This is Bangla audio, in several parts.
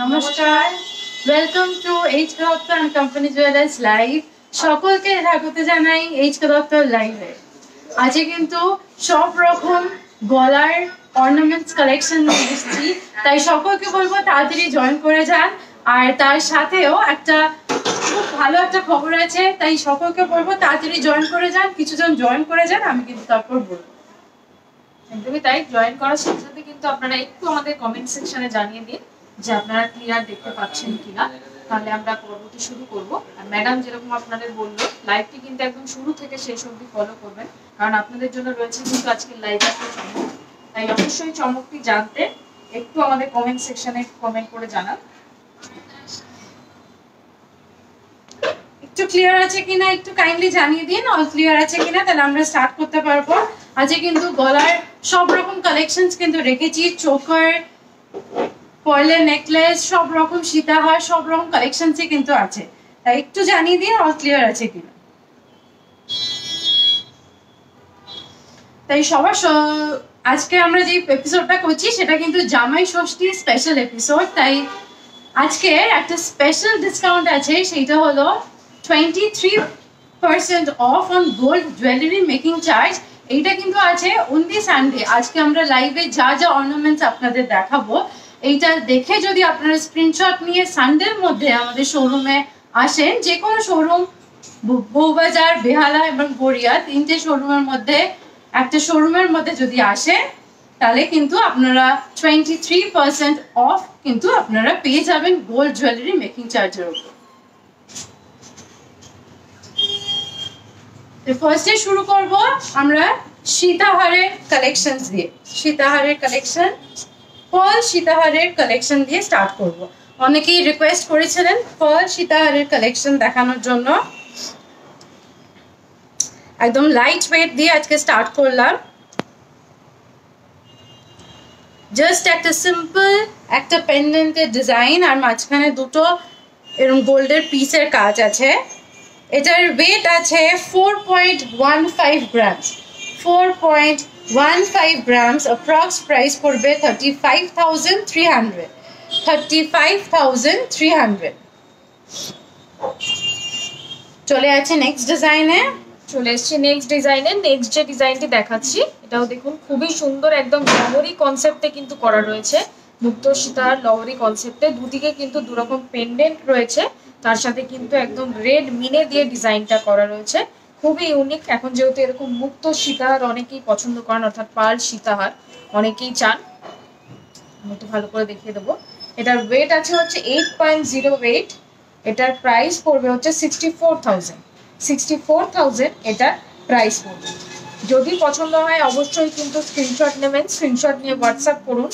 নমস্কার, welcome to H K Dutta and company jewellers live. সকলকে স্বাগত জানাই এইচ কে দত্ত লাইভে। আজকে কিন্তু সব রকম গলার অর্নামেন্টস কালেকশন নিয়ে এসেছি, তাই সকলকে বলবো তাড়াতাড়ি জয়েন করে যান। আর তার সাথেও একটা খুব ভালো একটা খবর আছে, তাই সকলকে বলবো তাড়াতাড়ি জয়েন করে যান। কিছুজন জয়েন করে যান, আমি কিন্তু তারপর বলবো। একদমই তাই, জয়েন করার সাথে সাথে কিন্তু আপনারা একটু আমাদের কমেন্ট সেকশনে জানিয়ে দিন যে আপনারা ক্লিয়ার দেখতে পাচ্ছেন কিনা, তাহলে আমরা পরবর্তী শুরু করব। আর ম্যাডাম যেরকম আপনাদের বললো, লাইভটি কিন্তু একদম শুরু থেকে শেষ অবধি ফলো করবেন, কারণ আপনাদের জন্য রয়েছে কিন্তু আজকে লাইভে একটা চমক। তাই অবশ্যই চমকটি জানতে একটু আমাদের কমেন্ট সেকশনে কমেন্ট করে জানান। একটু ক্লিয়ার আছে কিনা একটু কাইন্ডলি জানিয়ে দিন। অল ক্লিয়ার আছে কিনা, তাহলে আমরা স্টার্ট করতে পারবো। আজকে কিন্তু গলার সব রকম কালেকশনস কিন্তু রেখেছি, চোকার, পার্লের নেকলেস, সব রকম সীতাহার, সব রকম কালেকশনসই কিন্তু আছে। তাই একটু জানিয়ে দিন অল ক্লিয়ার আছে কিনা। তাই সবার আজকে আমরা যে এপিসোডটা করছি সেটা কিন্তু জামাই ষষ্ঠী স্পেশাল এপিসোড। তাই আজকে একটা স্পেশাল ডিসকাউন্ট আছে, সেইটা হলো 23% of on gold jewellery making charge. এইটা কিন্তু আছে অনলি সানডে। আজকে আমরা লাইভে যা যা অর্নামেন্টস আপনাদের দেখাবো, এইটা দেখে যদি আপনারা স্ক্রিনশট নিয়ে সানডের মধ্যে আমাদের শোরুমে আসেন, যে কোনো শোরুম, বউবাজার, বেহালা এবং গড়িয়া, তিনটে শোরুমের মধ্যে একটা শোরুমের মধ্যে যদি আসেন, তাহলে কিন্তু আপনারা 23% অফ কিন্তু আপনারা পেয়ে যাবেন গোল্ড জুয়েলারি মেকিং চার্জের উপর। ফার্স্টে শুরু করব আমরা সীতাহারের কালেকশনস দিয়ে। সীতাহারের কালেকশন, পার্ল সীতাহারের কালেকশন দিয়ে স্টার্ট করব। অনেকেই রিকোয়েস্ট করেছিলেন পার্ল সীতাহারের কালেকশন দেখানোর জন্য। একদম লাইট ওয়েট দিয়ে আজকে স্টার্ট করলাম। জাস্ট একটা সিম্পল একটা পেন্ডেন্টের ডিজাইন, আর মাঝখানে দুটো এরকম গোল্ডের পিসের কাজ আছে। এটার ওয়েট আছে 4.15 গ্রামস। 4.15 গ্রামস। অ্যাপ্রক্স প্রাইস পড়বে 35,300। 35,300। চলে আছে নেক্সট ডিজাইনে। চলে এসছি নেক্সট ডিজাইনে। নেক্সট যে ডিজাইনটি দেখাচ্ছি, এটাও দেখুন খুবই সুন্দর, একদম লহরি কনসেপ্টে কিন্তু করা রয়েছে। মুক্ত সীতার লহরি কনসেপ্টে দুদিকে কিন্তু দুরকম পেন্ডেন্ট রয়েছে, তার সাথে কিন্তু একদম রেড মিনে দিয়ে ডিজাইনটা করা রয়েছে, খুবই ইউনিক। এখন যেহেতু এরকম মুক্ত সীতাহার অনেকেই পছন্দ করেন, অর্থাৎ পার্ল সীতাহার অনেকেই চান। আমি একটু ভালো করে দেখিয়ে দেবো। এটার ওয়েট আছে হচ্ছে 8.08। এটার প্রাইস পড়বে হচ্ছে 64,000। 64,000 এটার প্রাইস পড়বে। যদি পছন্দ হয় অবশ্যই কিন্তু স্ক্রিনশট নেবেন, স্ক্রিনশট নিয়ে হোয়াটসঅ্যাপ করুন।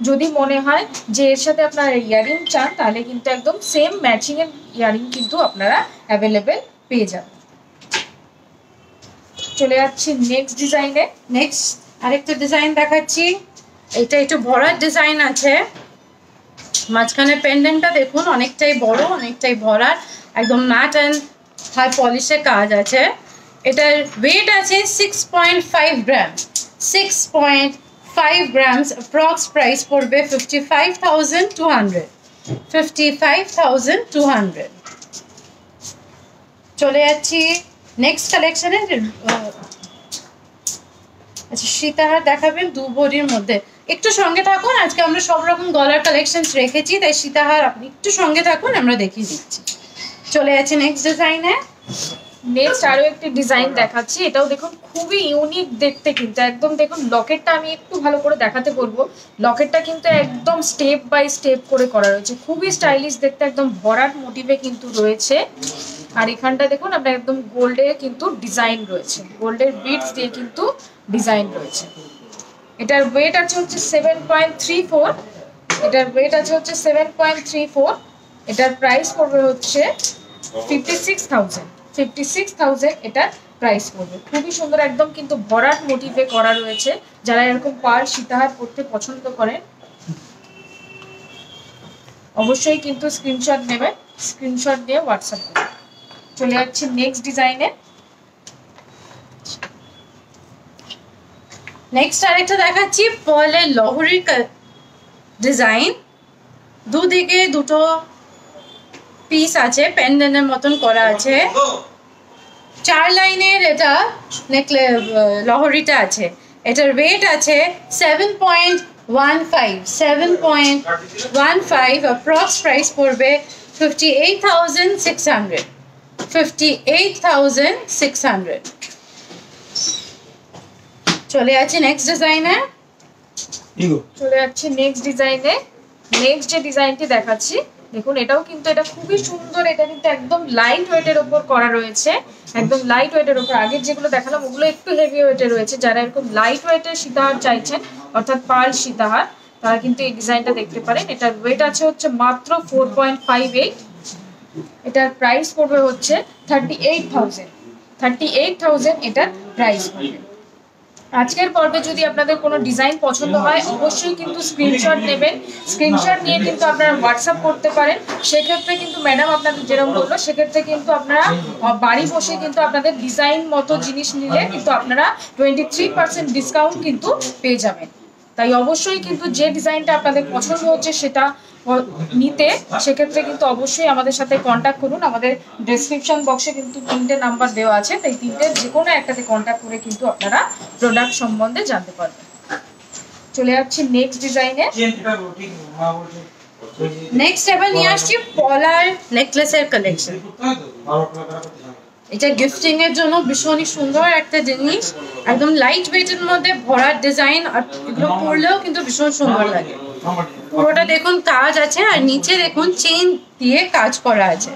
যদি মনে হয় যে এর সাথে আপনারা ইয়ারিং চান, তাহলে কিন্তু একদম সেম ম্যাচিং এর ইয়ারিং কিন্তু আপনারা অ্যাভেলেবেল পেয়ে যাবেন। চলে যাচ্ছি নেক্সট ডিজাইনে। নেক্সট আরেকটা ডিজাইন দেখাচ্ছি। এটা একটু ভরার ডিজাইন আছে। মাঝখানে পেন্ডেন্টটা দেখুন অনেকটাই বড়, অনেকটাই ভরার, একদম ম্যাট অ্যান্ড হাই পলিশের কাজ আছে। এটার ওয়েট আছে 6.5 গ্রাম। 6.5 গ্রামস। অ্যাপ্রক্স প্রাইস পড়বে 55,200। 55,200। চলে যাচ্ছি নেক্সট কালেকশনে। আচ্ছা, সীতাহার দেখাবেন দু ভরির মধ্যে। একটু সঙ্গে থাকুন, আজকে আমরা সব রকম গলার কালেকশন রেখেছি, তাই সীতাহার আপনি একটু সঙ্গে থাকুন, আমরা দেখিয়ে দিচ্ছি। চলে যাচ্ছে নেক্সট ডিজাইনে। নেক্সট আরো একটি ডিজাইন দেখাচ্ছি। এটাও দেখুন খুবই ইউনিক দেখতে, কিন্তু একদম দেখুন লকেটটা আমি একটু ভালো করে দেখাতে বলবো। লকেটটা কিন্তু একদম স্টেপ বাই স্টেপ করে করা রয়েছে, খুবই স্টাইলিশ দেখতে, একদম ভরাট মোটিভে কিন্তু রয়েছে। আর এখানটা দেখুন আপনার একদম গোল্ডের কিন্তু ডিজাইন রয়েছে, গোল্ডের বিডস দিয়ে কিন্তু ডিজাইন রয়েছে। এটার ওয়েট আছে হচ্ছে 7.34। এটার ওয়েট আছে হচ্ছে 7.34। এটার প্রাইস পড়বে হচ্ছে 56,000। 56,000 এটার প্রাইস পড়বে। খুবই সুন্দর, একদম কিন্তু ভরাট মোটিভে করা রয়েছে। যারা এরকম পার্ল সীতাহার পড়তে পছন্দ করেন অবশ্যই কিন্তু স্ক্রিনশট নেবেন, স্ক্রিনশট দিয়ে হোয়াটসঅ্যাপ করবেন। চলে যাচ্ছি নেক্সট ডিজাইনে। নেক্সট আরেকটা দেখাচ্ছি পার্লের লহরির ডিজাইন। দুদিকে দুটো পিস আছে, পেন্ডেন্টের মতন করা আছে। 4 লাইনের এটা লহরিটা আছে। এটার ওয়েট আছে 7.15 অ্যাপ্রক্স প্রাইস পড়বে 58,600। চলে যাচ্ছে নেক্সট ডিজাইনে। নেক্সট যে ডিজাইনটি দেখাচ্ছি দেখুন, এটাও কিন্তু এটা খুবই সুন্দর। এটা কিন্তু একদম লাইট ওয়েটের উপর করা রয়েছে, একদম লাইট ওয়েটের উপর। আগের যেগুলো দেখালাম ওগুলো একটু হেভি ওয়েটের রয়েছে। যারা এরকম লাইট ওয়েটের সীতাহার চাইছেন, অর্থাৎ পার্ল সীতাহার, তারা কিন্তু এই ডিজাইনটা দেখতে পারেন। এটার ওয়েট আছে হচ্ছে মাত্র 4.58। এটার প্রাইস পড়বে হচ্ছে 38,000। এটার প্রাইস পড়বে। আজকের পর্বে যদি আপনাদের কোনো ডিজাইন পছন্দ হয় অবশ্যই কিন্তু স্ক্রিনশট নেবেন। স্ক্রিনশট নিয়ে কিন্তু আপনারা হোয়াটসঅ্যাপ করতে পারেন। সেক্ষেত্রে কিন্তু ম্যাডাম আপনাদের যেরকম বললো, সেক্ষেত্রে কিন্তু আপনারা বাড়ি বসে কিন্তু আপনাদের ডিজাইন মতো জিনিস নিলে কিন্তু আপনারা 23% ডিসকাউন্ট কিন্তু পেয়ে যাবেন। তাই অবশ্যই কিন্তু যে ডিজাইনটা আপনাদের পছন্দ হচ্ছে সেটা নিতে সেক্ষেত্রে কিন্তু অবশ্যই আমাদের সাথে কন্ট্যাক্ট করুন। আমাদের ডেসক্রিপশন বক্সে কিন্তু 3টে নাম্বার দেওয়া আছে, তাই 3টের যে কোনো একটাতে কন্ট্যাক্ট করে কিন্তু আপনারা প্রোডাক্ট সম্বন্ধে জানতে পারবেন। চলে যাচ্ছি নেক্সট ডিজাইনে। নেক্সট এবার নিয়ে আসছি পলার নেকলেসের কালেকশন। এটা গিফটিং এর জন্য ভীষণই সুন্দর একটা জিনিস, একদম লাইট ওয়েটের মধ্যে ভরাট ডিজাইন, আর এগুলো পরলেও কিন্তু ভীষণ সুন্দর লাগে। পুরোটা দেখুন কাজ আছে, আর নিচে দেখুন চেইন দিয়ে কাজ করা আছে,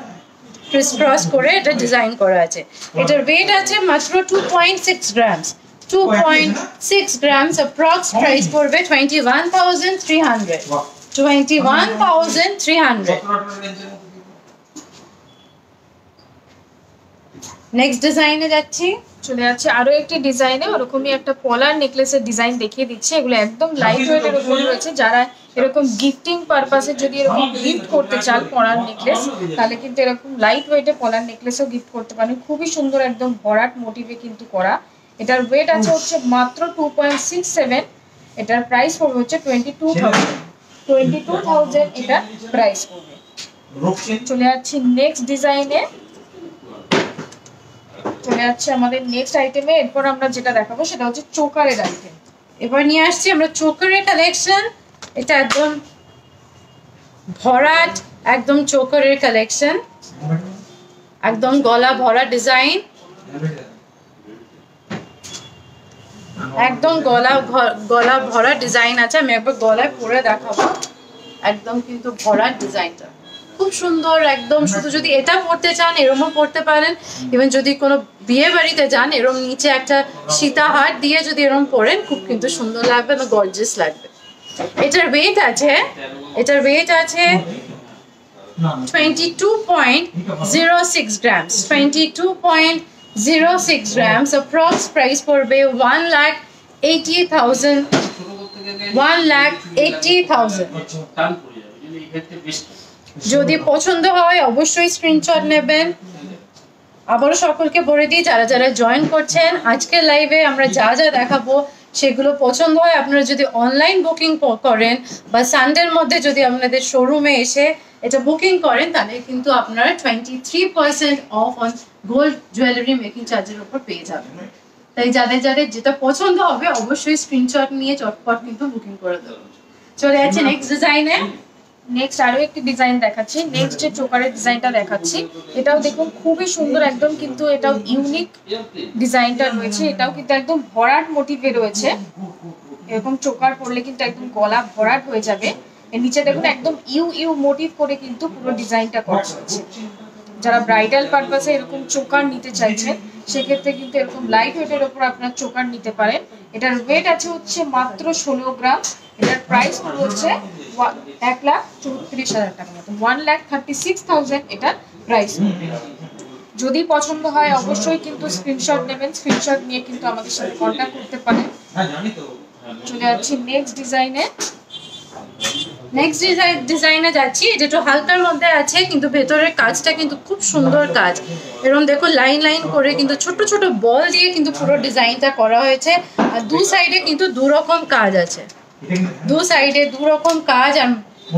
ক্রিস ক্রস করে এটা ডিজাইন করা আছে। এটার ওয়েট আছে মাত্র 2.6 গ্রামস। 2.6 গ্রামস অ্যাপ্রক্স প্রাইস পড়বে 21,300। 21,300। নেক্সট ডিজাইনে যাচ্ছি। চলে যাচ্ছে আরো একটি ডিজাইনে, ওরকমই একটা পলার নেকলেসের ডিজাইন দেখিয়ে দিচ্ছি। এগুলো একদম লাইট ওয়েটের উপর রয়েছে। যারা এরকম গিফটিং পারপাসে যদি এরকম গিফট করতে চান পলার নেকলেস, তাহলে কিন্তু এরকম লাইট ওয়েটে পলার নেকলেসও গিফট করতে পারেন। খুবই সুন্দর, একদম ভরাট মোটিভে কিন্তু করা। এটার ওয়েট আছে হচ্ছে মাত্র 2.67। এটার প্রাইস পড়বে হচ্ছে 22,000। এটার প্রাইস পড়বে। চলে যাচ্ছি নেক্সট ডিজাইনে। চলে যাচ্ছে আমাদের নেক্সট আইটেমে। এরপর আমরা যেটা দেখাবো সেটা হচ্ছে চোকারের আইটেম। এবার নিয়ে আসছি আমরা চোকারের কালেকশন। এটা একদম ভরাট, একদম চোকারের কালেকশন, একদম গলা ভরা ডিজাইন, একদম গলা ভরা ডিজাইন আছে। আমি একবার গলায় পরে দেখাবো। একদম কিন্তু ভরা ডিজাইনটা খুব সুন্দর একদম। শুধু যদি এটা পড়তে চান এরমও পড়তে পারেন। ইভেন যদি কোনো বিয়ে বাড়িতে যান এরম নিচে একটা সীতাহার দিয়ে যদি এরম পরেন খুব কিন্তু সুন্দর লাগবে এবং গর্জিয়াস লাগবে। এটার ওয়েট আছে 22.06 গ্রামস। 22.06 গ্রামস অ্যাপ্রক্স প্রাইস পড়বে 1,80,000। 1,80,000। যদি পছন্দ হয় অবশ্যই স্ক্রিনশট নেবেন। আবারও সকলকে বলে দিই, যারা যারা জয়েন করছেন আজকের লাইভে আমরা যা যা দেখাবো সেগুলো পছন্দ হয় আপনারা যদি অনলাইন বুকিং করেন বা সানডের মধ্যে যদি আপনাদের শোরুমে এসে এটা বুকিং করেন, তাহলে কিন্তু আপনারা 23% of on gold jewellery making চার্জের উপর পেয়ে যাবেন। তাই যাদের যাদের যেটা পছন্দ হবে অবশ্যই স্ক্রিনশট নিয়ে চটপট কিন্তু বুকিং করে দেবেন। চলে যাচ্ছে নেক্সট ডিজাইনে। নেক্সট আরো একটি ডিজাইন দেখাচ্ছি। নেক্সট যে চোকারের ডিজাইনটা দেখাচ্ছি এটাও দেখুন খুবই সুন্দর, একদম কিন্তু এটাও ইউনিক ডিজাইনটা রয়েছে। এটাও কিন্তু একদম ভরাট মোটিভে রয়েছে। এরকম চোকার পরলে কিন্তু একদম গলা ভরাট হয়ে যাবে। এর নিচে দেখুন একদম ইউ মোটিভ করে কিন্তু পুরো ডিজাইনটা করা হয়েছে। যারা ব্রাইডাল পারপাসে এরকম চোকার নিতে চাইছেন সেক্ষেত্রে কিন্তু এরকম লাইট ওয়েটের ওপর আপনার চোকার নিতে পারেন। এটার ওয়েট আছে হচ্ছে মাত্র 16 গ্রাম। এটার প্রাইস হচ্ছে 1,34,000 টাকার মতো। 1,36,000 এটার প্রাইস। যদি পছন্দ হয় অবশ্যই কিন্তু স্ক্রিনশট নেবেন। স্ক্রিনশট নিয়ে কিন্তু আমাদের সাথে কন্ট্যাক্ট করতে পারেন। চলে যাচ্ছি নেক্সট ডিজাইনে। নেক্সট ডিজাইনে যাচ্ছি। এটা একটু হালকার মধ্যে আছে কিন্তু ভেতরের কাজটা কিন্তু খুব সুন্দর কাজ। এরকম দেখো লাইন লাইন করে কিন্তু ছোট ছোট বল দিয়ে কিন্তু পুরো ডিজাইনটা করা হয়েছে। আর দু সাইডে কিন্তু দু রকম কাজ আছে, দু সাইডে দু রকম কাজ। আর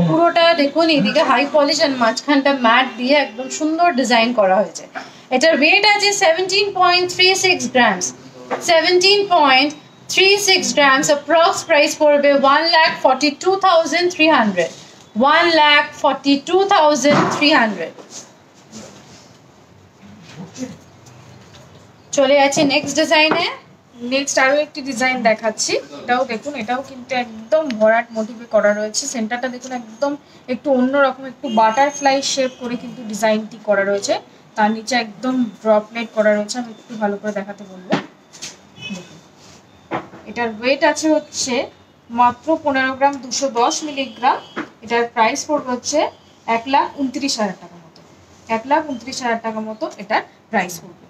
পুরোটা দেখুন এদিকে হাই পলিশ আর মাঝখানটা ম্যাট দিয়ে একদম সুন্দর ডিজাইন করা হয়েছে। এটার ওয়েট আছে 17.36 গ্রামস, 17.36 গ্রামস। অ্যাপ্রক্স প্রাইস পড়বে 1,42,300, 1,42,300। চলে যাচ্ছে নেক্সট ডিজাইনে। নেক্সট আরো একটি ডিজাইন দেখাচ্ছি, এটাও দেখুন, এটাও কিন্তু একদম ভরাট মোটিভে করা রয়েছে। সেন্টারটা দেখুন একদম একটু অন্যরকম, একটু বাটারফ্লাই শেপ করে কিন্তু ডিজাইনটি করা রয়েছে। তার নিচে একদম ড্রপলেট করা রয়েছে। আমি একটু ভালো করে দেখাতে বলবো। এটার ওয়েট আছে হচ্ছে মাত্র 15 গ্রাম, 210 মিলিগ্রাম। এটার প্রাইস পড়বে হচ্ছে 1,29,000 টাকা মতো, 1,29,000 টাকা মতো এটার প্রাইস পড়বে।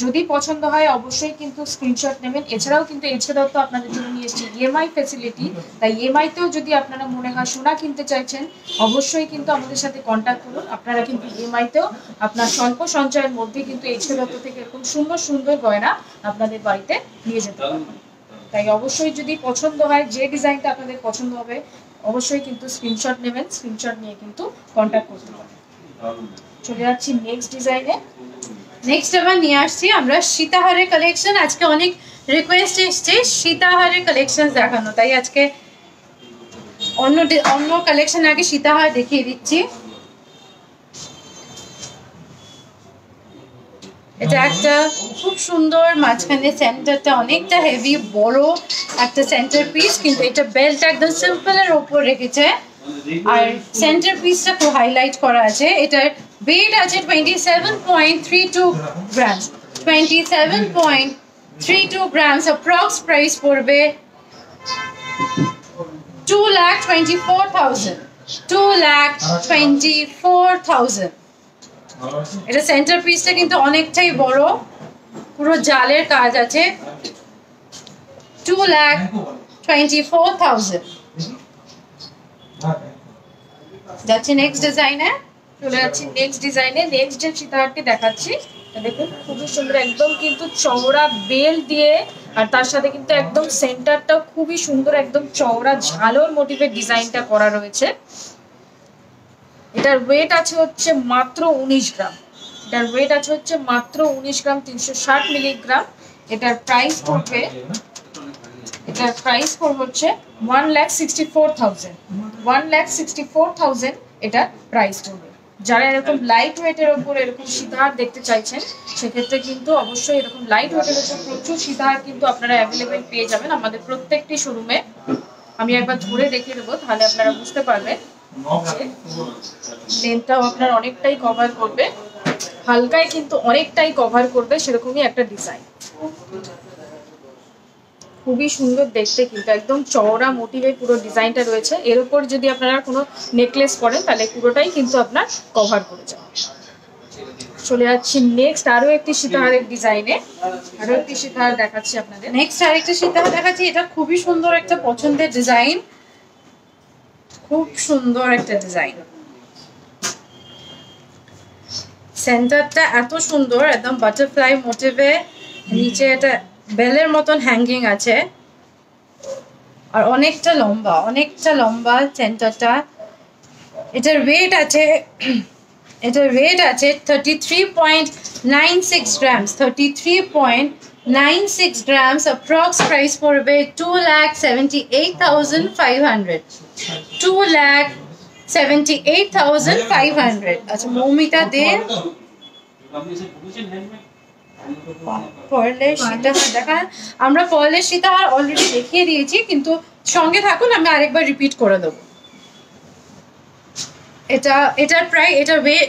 যদি পছন্দ হয় অবশ্যই কিন্তু স্ক্রিনশট নেবেন। এছাড়াও কিন্তু এছাড়াও তো আপনাদের জন্য নিয়ে এসেছি ইএমআই ফ্যাসিলিটি। তাই ইএমআইতেও যদি আপনারা মনে হয় সোনা কিনতে চাইছেন অবশ্যই কিন্তু আমাদের সাথে কন্ট্যাক্ট করুন। আপনারা কিন্তু ইএমআইতেও আপনার স্বল্প সঞ্চয়ের মধ্যে কিন্তু এছাড়াও থেকে এরকম সুন্দর সুন্দর গয়না আপনাদের বাড়িতে নিয়ে যেতে পারবেন। তাই অবশ্যই যদি পছন্দ হয়, যে ডিজাইনটা আপনাদের পছন্দ হবে অবশ্যই কিন্তু স্ক্রিনশট নেবেন, স্ক্রিনশট নিয়ে কিন্তু কন্ট্যাক্ট করতে পারবেন। চলে যাচ্ছি নেক্সট ডিজাইনে। নেক্সট আবার নিয়ে আসছি আমরা সীতাহারের কালেকশন। আজকে অনেক রিকোয়েস্ট এসছে সীতাহারের কালেকশন দেখানো, তাই আজকে অন্য কালেকশন আগে সীতাহার দেখিয়ে দিচ্ছি। এটা একটা খুব সুন্দর, মাঝখানে সেন্টারটা অনেকটা হেভি বড় একটা সেন্টার পিস, কিন্তু এটা বেল্ট একদম সিম্পল এর উপর রেখেছে আর সেন্টার পিসটা খুব হাইলাইট করা আছে। এটার ওয়েট আছে 27.32 গ্রামস, 27.32 গ্রামস। অ্যাপ্রক্স প্রাইস পড়বে 2,24,000, 2,24,000। এটা সেন্টার পিসটা কিন্তু অনেকটাই বড়, পুরো জালের কাজ আছে। 2,24,000। যাচ্ছি নেক্সট ডিজাইনে। চলে যাচ্ছি নেক্সট ডিজাইনে। নেক্সট যে সীতাহারটি দেখাচ্ছি দেখুন খুবই সুন্দর, একদম কিন্তু চওড়া বেল দিয়ে, আর তার সাথে কিন্তু একদম সেন্টারটাও খুবই সুন্দর, একদম চওড়া ঝালর মোটিভের ডিজাইনটা করা রয়েছে। এটার ওয়েট আছে হচ্ছে মাত্র 19 গ্রাম, এটার ওয়েট আছে হচ্ছে মাত্র 19 গ্রাম, 360 মিলিগ্রাম। এটার প্রাইস পড়বে হচ্ছে 1,64,000, 1,64,000 এটা প্রাইস পড়বে। যারা এরকম লাইট ওয়েটের ওপর এরকম সীতাহার দেখতে চাইছেন সেক্ষেত্রে কিন্তু অবশ্যই এরকম লাইট ওয়েটের ওপর প্রচুর সীতাহার কিন্তু আপনারা অ্যাভেলেবেল পেয়ে যাবেন আমাদের প্রত্যেকটি শোরুমে। আমি একবার ধরে দেখিয়ে দেবো, তাহলে আপনারা বুঝতে পারবেন। লেন্থটাও আপনার অনেকটাই কভার করবে, হালকায় কিন্তু অনেকটাই কভার করবে, সেরকমই একটা ডিজাইন। খুবই সুন্দর দেখতে, কিন্তু একদম চওড়া মোটিভে পুরো ডিজাইনটা রয়েছে। এর উপর যদি আপনারা কোনো নেকলেস করেন তাহলে পুরোটাই কিন্তু আপনার কভার করে যাবে। চলে যাচ্ছি নেক্সট আরো একটি সীতাহারের ডিজাইনে। আরো একটি সীতাহার দেখাচ্ছি আপনাদের। নেক্সট আরেকটা সীতাহার দেখাচ্ছি। এটা খুবই সুন্দর একটা পছন্দের ডিজাইন, খুব সুন্দর একটা ডিজাইন। সেন্টারটা এত সুন্দর, একদম বাটারফ্লাই মোটিভে, নিচে এটা বেলের মতন হ্যাঙ্গিং আছে আর অনেকটা লম্বা সেন্টারটা। এটার ওয়েট আছে 33.96 গ্রামস, 33.96 গ্রামস। অ্যাপ্রক্স প্রাইস পড়বে 2,78,500, 2,78,500। আচ্ছা মৌমিতা দে পার্লের সীতাহার দেখান। আমরা পার্লের সীতাহার অলরেডি দেখিয়ে দিয়েছি, কিন্তু সঙ্গে থাকুন, আমি আরেকবার রিপিট করে দেবো।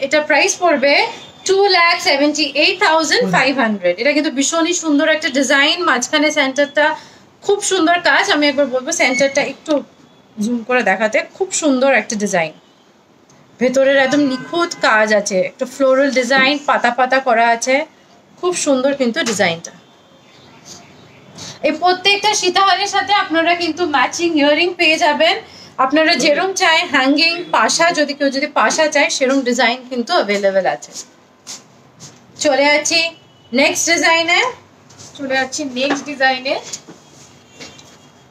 এটার প্রাইস পড়বে 2,78,500। এটা কিন্তু ভীষণই সুন্দর একটা ডিজাইন, মাঝখানে সেন্টারটা খুব সুন্দর কাজ। আমি একবার বলবো সেন্টারটা একটু জুম করে দেখাতে, খুব সুন্দর একটা ডিজাইন। ভেতরের একদম নিখুঁত কাজ আছে, একটা ফ্লোরাল ডিজাইন পাতা পাতা করা আছে, খুব সুন্দর কিন্তু ডিজাইনটা। এই প্রত্যেকটা সীতাহারের সাথে আপনারা কিন্তু ম্যাচিং ইয়াররিং পেয়ে যাবেন। আপনারা যেরকম চাই হ্যাঙ্গিং পাশা, যদি কেউ পাশা চায় সেরকম ডিজাইন কিন্তু অ্যাভেলেবেল আছে। চলে যাচ্ছি নেক্সট ডিজাইনে।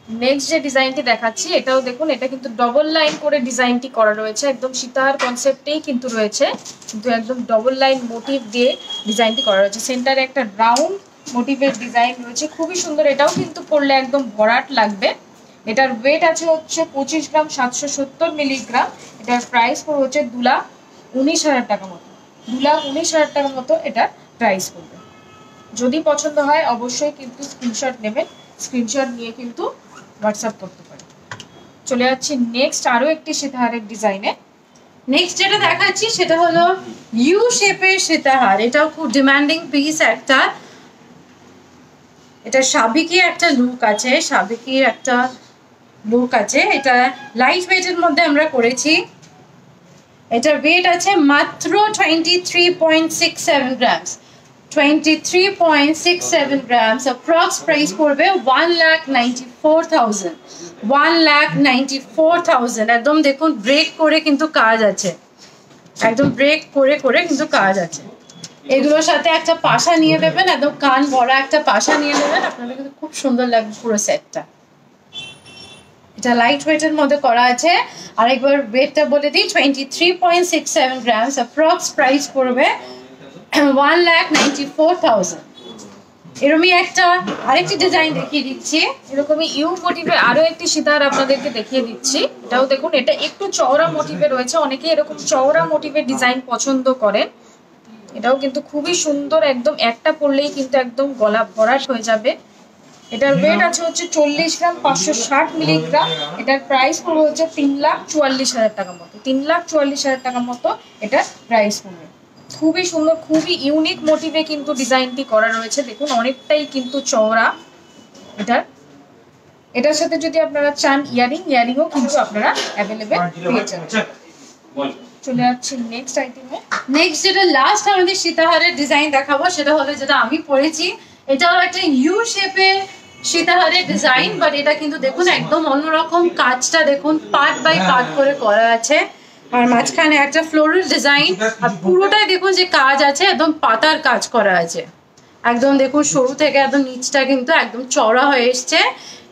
নেক্সট যে ডিজাইনটি দেখাচ্ছি এটাও দেখুন, এটা কিন্তু ডবল লাইন করে ডিজাইনটি করা রয়েছে, একদম সীতাহার কনসেপ্টেই কিন্তু রয়েছে, কিন্তু একদম ডবল লাইন মোটিভ দিয়ে ডিজাইনটি করা রয়েছে। সেন্টারে একটা রাউন্ড মোটিভের ডিজাইন রয়েছে, খুবই সুন্দর। এটাও কিন্তু পরলে একদম ভরাট লাগবে। এটার ওয়েট আছে হচ্ছে 25 গ্রাম 770 মিলিগ্রাম। এটার প্রাইস পড়বে হচ্ছে 2,19,000 টাকা মতো, 2,19,000 টাকা মতো এটার প্রাইস পড়বে। যদি পছন্দ হয় অবশ্যই কিন্তু স্ক্রিনশট নেবেন, স্ক্রিনশট নিয়ে কিন্তু হোয়াটসঅ্যাপ করতে পারেন। চলে যাচ্ছি নেক্সট আরো একটি সীতাহারের ডিজাইনে। নেক্সট যেটা দেখাচ্ছি সেটা হলো ইউ শেপের সীতাহার। এটাও খুব ডিমান্ডিং পিস একটা। এটা সাবিকি একটা লুক আছে, সাবিকির একটা লুক আছে। এটা লাইট ওয়েটের মধ্যে আমরা করেছি। এটার ওয়েট আছে মাত্র 23.67 গ্রামস, 23.67 গ্রামস। অ্যাপ্রক্স প্রাইস পড়বে 1,94,000, 1,94,000। একদম দেখুন ব্রেক করে কিন্তু কাজ আছে, একদম ব্রেক করে করে কিন্তু কাজ আছে। এগুলোর সাথে একটা পাশা নিয়ে নেবেন, একদম কান ভরা একটা পাশা নিয়ে নেবেন, আপনাদের কিন্তু খুব সুন্দর লাগবে পুরো সেটটা। এটা লাইট ওয়েটের মধ্যে করা আছে। আর একবার ওয়েটটা বলে দিই, 23.67 গ্রামস। অ্যাপ্রক্স প্রাইস পড়বে 1,94,000। এরকমই একটা আরেকটি ডিজাইন দেখিয়ে দিচ্ছি। এরকমই ইউ মোটিভে আরো একটি সীতাহার আপনাদেরকে দেখিয়ে দিচ্ছি। এটাও দেখুন, এটা একটু চওড়া মোটিভে রয়েছে, অনেকে এরকম চওড়া মোটিভের ডিজাইন পছন্দ করেন। এটাও কিন্তু খুবই সুন্দর, একদম একটা পরলেই কিন্তু একদম গলা ভরাট হয়ে যাবে। এটার ওয়েট আছে হচ্ছে 40 গ্রাম 560 মিলিগ্রাম। এটার প্রাইস পড়বে হচ্ছে 3,44,000 টাকা মতো, 3,44,000 টাকা মতো এটার প্রাইস পড়বে। খুবই সুন্দর, খুবই ইউনিক মোটিভে কিন্তু ডিজাইনটি করা রয়েছে। দেখুন অনেকটাই কিন্তু চওড়া এটার সাথে যদি আপনারা চান ইয়ারিংও কিন্তু আপনারা অ্যাভেলেবেল পেয়ে যাবেন। চলে যাচ্ছি নেক্সট আইটেমে। নেক্সট যেটা লাস্ট আমাদের সীতাহারের ডিজাইন দেখাবো সেটা হলো যেটা আমি পরেছি। এটাও একটা ইউ শেপের সীতাহারের ডিজাইন, বাট এটা কিন্তু দেখুন একদম অন্যরকম। কাজটা দেখুন পার্ট বাই পার্ট করে করা আছে, আর মাঝখানে একটা ফ্লোরাল ডিজাইন, আর পুরোটাই দেখুন যে কাজ আছে, একদম পাতার কাজ করা আছে। একদম দেখুন সরু থেকে একদম নিচটা কিন্তু একদম চওড়া হয়ে এসছে।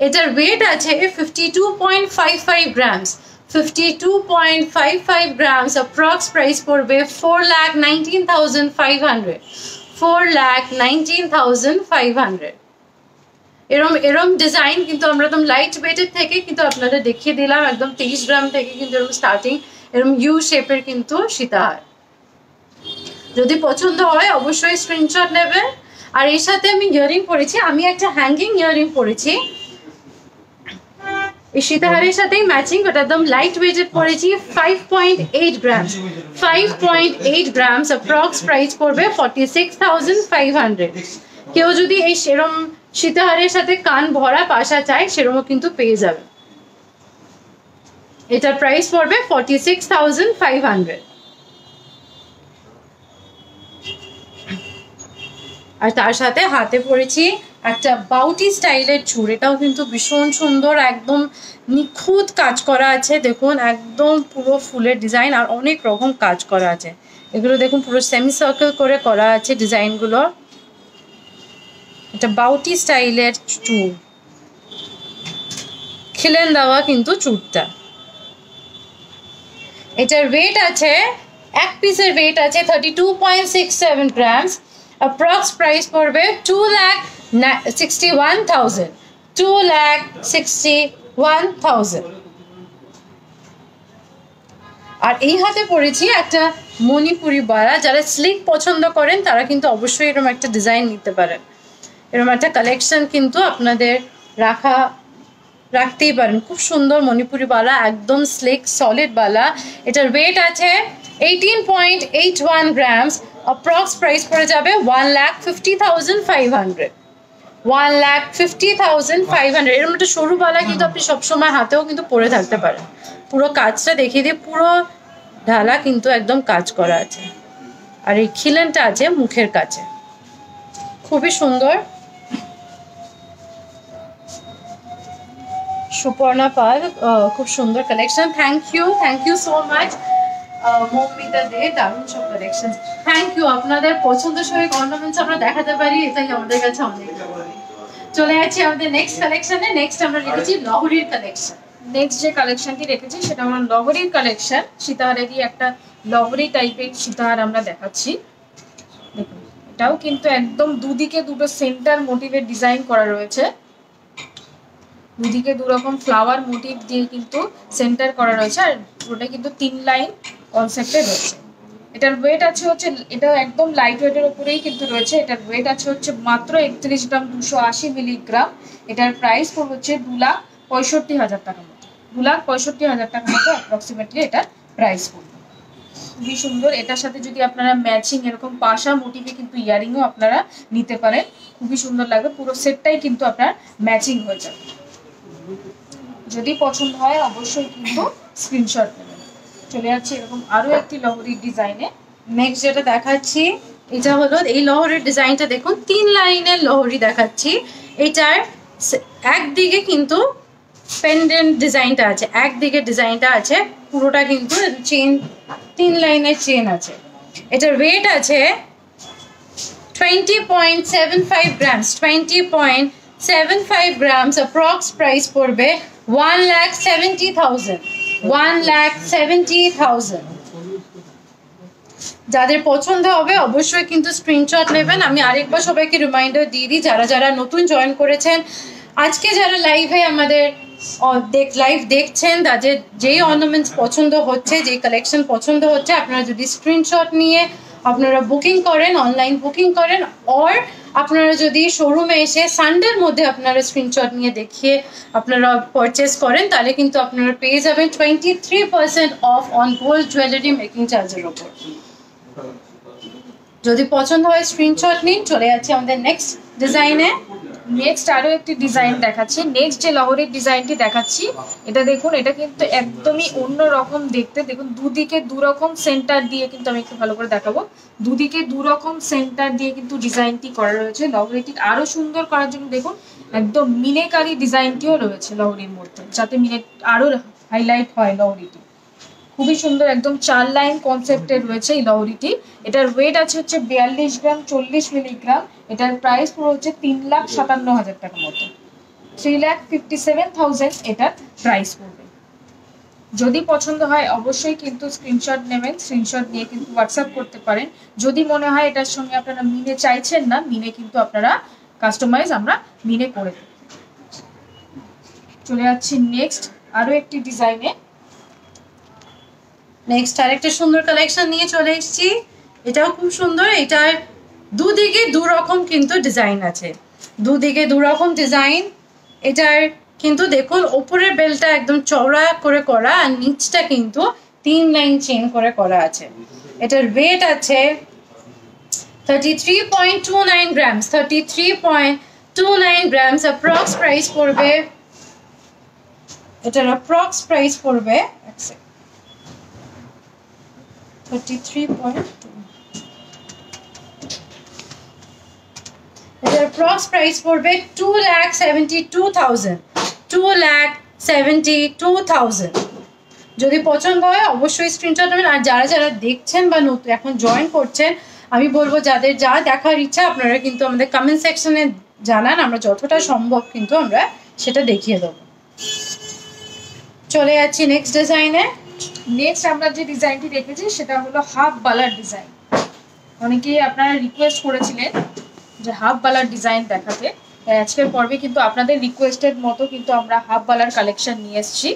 এটার ওয়েট আছে 52.55 গ্রামস, 52.55 গ্রামস। অ্যাপ্রক্স প্রাইস পড়বে 4,19,500, 4,19,500। এরম ডিজাইন কিন্তু আমরা একদম লাইট ওয়েটের থেকে কিন্তু আপনাদের দেখিয়ে দিলাম, একদম 23 গ্রাম থেকে কিন্তু এরকম স্টার্টিং, এরকম ইউ শেপের কিন্তু সীতাহার। যদি পছন্দ হয় অবশ্যই স্ক্রিনশট নেবেন। আর এর সাথে আমি ইয়ারিং পরেছি, আমি একটা হ্যাঙ্গিং ইয়ারিং পরেছি এই সীতাহারের সাথেই ম্যাচিং, বাট একদম লাইট ওয়েটেড পরেছি। 5.8 গ্রামস, 5.8 গ্রামস। অ্যাপ্রক্স প্রাইস পড়বে 46,500। কেউ যদি এই সেরম সীতাহারের সাথে কান ভরা পাশা চায় সেরকমও কিন্তু পেয়ে যাবে। এটার প্রাইস পড়বে 46,500। আর তার সাথে হাতে পরেছি একটা বাউটি স্টাইলের চুড়। এটাও কিন্তু ভীষণ সুন্দর, একদম নিখুঁত কাজ করা আছে। দেখুন একদম পুরো ফুলের ডিজাইন আর অনেক রকম কাজ করা আছে। এগুলো দেখুন পুরো সেমি সার্কেল করে করা আছে ডিজাইনগুলো। এটা বাউটি স্টাইলের চুড়, খিলেন দেওয়া কিন্তু চুড়টা। এটার ওয়েট আছে, এক পিসের ওয়েট আছে 32.67 গ্রামস। অ্যাপ্রক্স প্রাইস পড়বে 2,61,000, 2,61,000। আর এই হাতে পরেছি একটা মণিপুরি বালা। যারা স্লিক পছন্দ করেন তারা কিন্তু অবশ্যই এরকম একটা ডিজাইন নিতে পারেন। এরকম একটা কালেকশন কিন্তু আপনাদের রাখতেই পারেন। খুব সুন্দর মণিপুরি বালা, একদম স্লিক সলিড বালা। এটার ওয়েট আছে 18.81 গ্রামস। অ্যাপ্রক্স প্রাইস পড়ে যাবে 1,50,500, 1,50,500। এরকম একটা সরু বালা কিন্তু আপনি সবসময় হাতেও কিন্তু পরে থাকতে পারেন। পুরো কাজটা দেখিয়ে দিয়ে, পুরো ঢালা কিন্তু একদম কাজ করা আছে। আর এই খিলেনটা আছে মুখের কাছে, খুবই সুন্দর। সুপর্ণা পাল, খুব সুন্দর collection. Thank you so much Moumita Dey, দারুণ সব কালেকশন। Thank you. আপনাদের পছন্দসই অর্নামেন্টস আমরা দেখাতে পারি, এটাই আমাদের কাছে অনেক। চলে যাচ্ছি আমাদের নেক্সট কালেকশনে। নেক্সট আমরা রেখেছি লহরির কালেকশন। নেক্সট যে কালেকশনটি রেখেছি সেটা হলো লহরির কালেকশন। সীতাহারেরই একটা লহরি টাইপের সীতাহার আমরা দেখাচ্ছি। দেখুন এটাও কিন্তু একদম দুদিকে দুটো সেন্টার মোটিভের ডিজাইন করা রয়েছে। দুদিকে দু রকম ফ্লাওয়ার মোটিভ দিয়ে কিন্তু সেন্টার করা রয়েছে, আর পুরোটা কিন্তু 3 লাইন কনসেপ্টে রয়েছে। এটার ওয়েট আছে হচ্ছে, এটা একদম লাইট ওয়েটের উপরেই কিন্তু রয়েছে। এটার ওয়েট আছে হচ্ছে মাত্র 31 গ্রাম 280 মিলিগ্রাম। এটার প্রাইস হচ্ছে 2,65,000 টাকা মতো, 2,65,000 টাকা মতো অ্যাপ্রক্সিমেটলি এটার প্রাইস পড়বে। খুবই সুন্দর। এটার সাথে যদি আপনারা ম্যাচিং এরকম পাশা মোটিভে কিন্তু ইয়ারিংও আপনারা নিতে পারেন, খুবই সুন্দর লাগবে। পুরো সেটটাই কিন্তু আপনার ম্যাচিং হয়ে যাবে। যদি পছন্দ হয় অবশ্যই কিন্তু স্ক্রিনশট নেবেন। চলে যাচ্ছে এরকম আরো একটি লহরির ডিজাইনে। নেক্সট যেটা দেখাচ্ছি এটা হলো এই লহরির ডিজাইনটা দেখুন, 3 লাইনের লহরি দেখাচ্ছি। এটার একদিকে কিন্তু পেন্ডেন্ট ডিজাইনটা আছে, একদিকে ডিজাইনটা আছে, পুরোটা কিন্তু চেন 3 লাইনের চেন আছে। এটার ওয়েট আছে 20.75 গ্রামস, 20.75 গ্রামস। অ্যাপ্রক্স প্রাইস পড়বে 1,70,000, 1,70,000। যাদের পছন্দ হবে অবশ্যই কিন্তু স্ক্রিনশট নেবেন। আমি আরেকবার সবাইকে রিমাইন্ডার দিয়ে দিই, যারা যারা নতুন জয়েন করেছেন, আজকে যারা লাইভে আমাদের লাইভ দেখছেন, তাদের যেই অর্নামেন্টস পছন্দ হচ্ছে, যেই কালেকশন পছন্দ হচ্ছে, আপনারা যদি স্ক্রিনশট নিয়ে আপনারা বুকিং করেন, অনলাইন বুকিং করেন, অর আপনারা যদি শোরুমে এসে সানডের মধ্যে আপনারা স্ক্রিনশট নিয়ে দেখিয়ে আপনারা পারচেস করেন, তাহলে কিন্তু আপনারা পেয়ে যাবেন 23% of on gold jewellery making চার্জের ওপর। যদি পছন্দ হয় স্ক্রিনশট নিন। চলে যাচ্ছে আমাদের নেক্সট ডিজাইনে। নেক্সট আরো একটি ডিজাইন দেখাচ্ছি। নেক্সট যে লহরির ডিজাইনটি দেখাচ্ছি, এটা দেখুন, এটা কিন্তু একদমই অন্য রকম দেখতে। দেখুন দুদিকে দু রকম সেন্টার দিয়ে কিন্তু, আমি একটু ভালো করে দেখাবো, দুদিকে দু রকম সেন্টার দিয়ে কিন্তু ডিজাইনটি করা রয়েছে। লহরিটি আরো সুন্দর করার জন্য দেখুন একদম মিনেকারি ডিজাইনটিও রয়েছে লহরির মধ্যে, যাতে মিনে আরো হাইলাইট হয় লহরিটি। খুবই সুন্দর, একদম 4 লাইন কনসেপ্টে রয়েছে এই লহরিটি। এটার ওয়েট আছে হচ্ছে 42 গ্রাম 40 মিলিগ্রাম। এটার প্রাইস পুরো হচ্ছে 3,57,000 টাকা মতো, 3,57,000 এটার প্রাইস পড়বে। যদি পছন্দ হয় অবশ্যই কিন্তু স্ক্রিনশট নেবেন, স্ক্রিনশট নিয়ে কিন্তু হোয়াটসঅ্যাপ করতে পারেন। যদি মনে হয় এটার সঙ্গে আপনারা মিনে চাইছেন না, মিনে কিন্তু আপনারা কাস্টমাইজ আমরা মিনে করে দেব। চলে যাচ্ছি নেক্সট আরো একটি ডিজাইনে। নেক্সট আরেকটা সুন্দর কালেকশন নিয়ে চলে এসেছি। এটাও খুব সুন্দর। এটার দুদিকে দু রকম কিন্তু ডিজাইন আছে, দুদিকে দু রকম ডিজাইন। এটার কিন্তু দেখুন ওপরের বেলটা একদম চওড়া করে করা, আর নিচটা কিন্তু 3 লাইন চেন করে করা আছে। এটার ওয়েট আছে 33.29 গ্রামস, 33.29 গ্রামস। অ্যাপ্রক্স প্রাইস পড়বে, এটার অ্যাপ্রক্স প্রাইস পড়বে 33.2। এটার অ্যাপ্রক্স প্রাইস পড়বে 2,72,000, 2,72,000। যদি পছন্দ হয় অবশ্যই স্ক্রিনশট নেবেন। আর যারা যারা দেখছেন বা নতুন এখন জয়েন করছেন, আমি বলবো যাদের যা দেখার ইচ্ছা আপনারা কিন্তু আমাদের কমেন্ট সেকশনে জানান, আমরা যতটা সম্ভব কিন্তু আমরা সেটা দেখিয়ে দেবো। চলে যাচ্ছি নেক্সট ডিজাইনে। নেক্সট আমরা যে ডিজাইনটি রেখেছি সেটা হলো হাফ বালার ডিজাইন। অনেকেই আপনারা রিকোয়েস্ট করেছিলেন যে হাফ বালার ডিজাইন দেখাতে, তাই আজকের পর্বে কিন্তু আপনাদের রিকোয়েস্টেড মতো কিন্তু আমরা হাফ বালার কালেকশন নিয়ে এসেছি।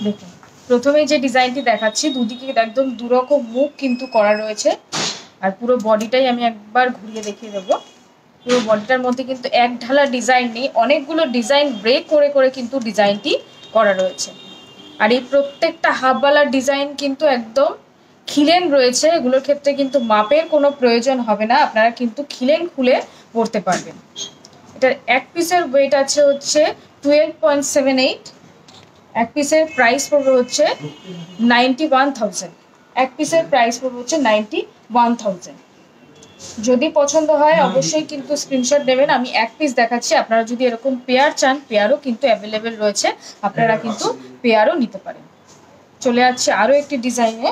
দেখুন প্রথমে যে ডিজাইনটি দেখাচ্ছি, দুদিকে একদম দুরকম মুখ কিন্তু করা রয়েছে, আর পুরো বডিটাই আমি একবার ঘুরিয়ে দেখিয়ে দেবো। পুরো বডিটার মধ্যে কিন্তু এক ঢালা ডিজাইন নেই, অনেকগুলো ডিজাইন ব্রেক করে করে কিন্তু ডিজাইনটি করা রয়েছে। আর এই প্রত্যেকটা হাফওয়ালার ডিজাইন কিন্তু একদম খিলেন রয়েছে। এগুলোর ক্ষেত্রে কিন্তু মাপের কোনো প্রয়োজন হবে না, আপনারা কিন্তু খিলেন খুলে পরতে পারবেন। এটার এক পিসের ওয়েট আছে হচ্ছে 12.78। এক পিসের প্রাইস পড়বে হচ্ছে 91,000। এক পিসের প্রাইস পড়বে হচ্ছে 91,000। যদি পছন্দ হয় অবশ্যই কিন্তু স্ক্রিনশট নেবেন। আমি এক পিস দেখাচ্ছি, আপনারা যদি এরকম পেয়ার চান পেয়ারও কিন্তু অ্যাভেলেবেল রয়েছে, আপনারা কিন্তু পেয়ারও নিতে পারেন। চলে যাচ্ছে আরো একটি ডিজাইনে।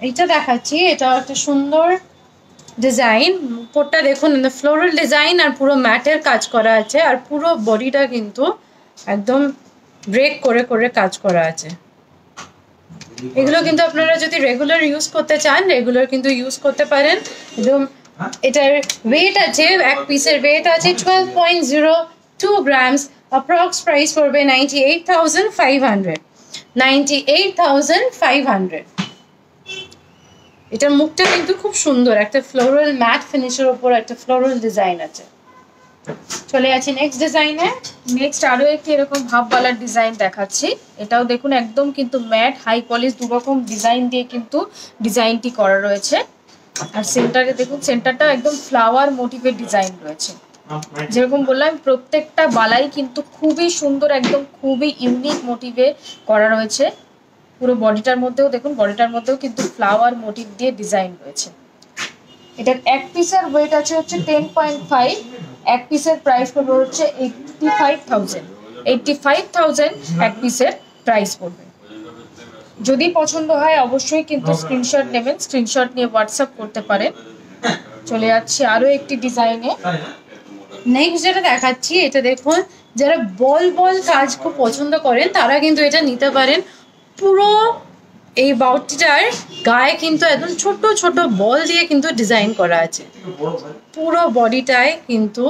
এইটা দেখাচ্ছি, এটা একটা সুন্দর ডিজাইন, উপরটা দেখুন ফ্লোরাল ডিজাইন আর পুরো ম্যাটের কাজ করা আছে, আর পুরো বডিটা কিন্তু একদম ব্রেক করে করে কাজ করা আছে। এগুলো কিন্তু আপনারা যদি রেগুলার ইউজ করতে চান, রেগুলার কিন্তু ইউজ করতে পারেন। একদম এটার ওয়েট আছে, এক পিসের ওয়েট আছে 12.02 গ্রামস, অ্যাপ্রক্স প্রাইস পড়বে 98,500। 98,500। এটার মুখটা কিন্তু খুব সুন্দর, একটা ফ্লোরাল ম্যাট ফিনিশের উপর একটা ফ্লোরাল ডিজাইন আছে। চলে আছি নেক্সট ডিজাইনে। নেক্সট আরো একটি এরকম হাফওয়ালার ডিজাইন দেখাচ্ছি। এটাও দেখুন একদম কিন্তু ম্যাট হাই পলিশ দুরকম ডিজাইন দিয়ে কিন্তু ডিজাইনটি করা রয়েছে। আর সেন্টারে দেখুন, সেন্টারটা একদম ফ্লাওয়ার মোটিভের ডিজাইন রয়েছে। যেরকম বললাম প্রত্যেকটা বালাই কিন্তু খুবই সুন্দর, একদম খুবই ইউনিক মোটিভে করা রয়েছে। পুরো বডিটার মধ্যেও দেখুন, বডিটার মধ্যেও কিন্তু ফ্লাওয়ার মোটিভ দিয়ে ডিজাইন রয়েছে। এটার এক পিসের ওয়েট আছে হচ্ছে 10.5, এক পিসের প্রাইস পড়বে হচ্ছে 85,000। 85,000 এক পিসের প্রাইস পড়বে। যদি পছন্দ হয় অবশ্যই কিন্তু স্ক্রিনশট নেবেন, স্ক্রিনশট নিয়ে হোয়াটসঅ্যাপ করতে পারেন। চলে যাচ্ছি আরো একটি ডিজাইনে। নেক্সট যেটা দেখাচ্ছি, এটা দেখুন যারা বল বল কাজ খুব পছন্দ করেন তারা কিন্তু এটা নিতে পারেন। পুরো এই বাউটিটার গায়ে কিন্তু একদম ছোট ছোট বল দিয়ে কিন্তু ডিজাইন করা আছে। পুরো বডিটায় কিন্তু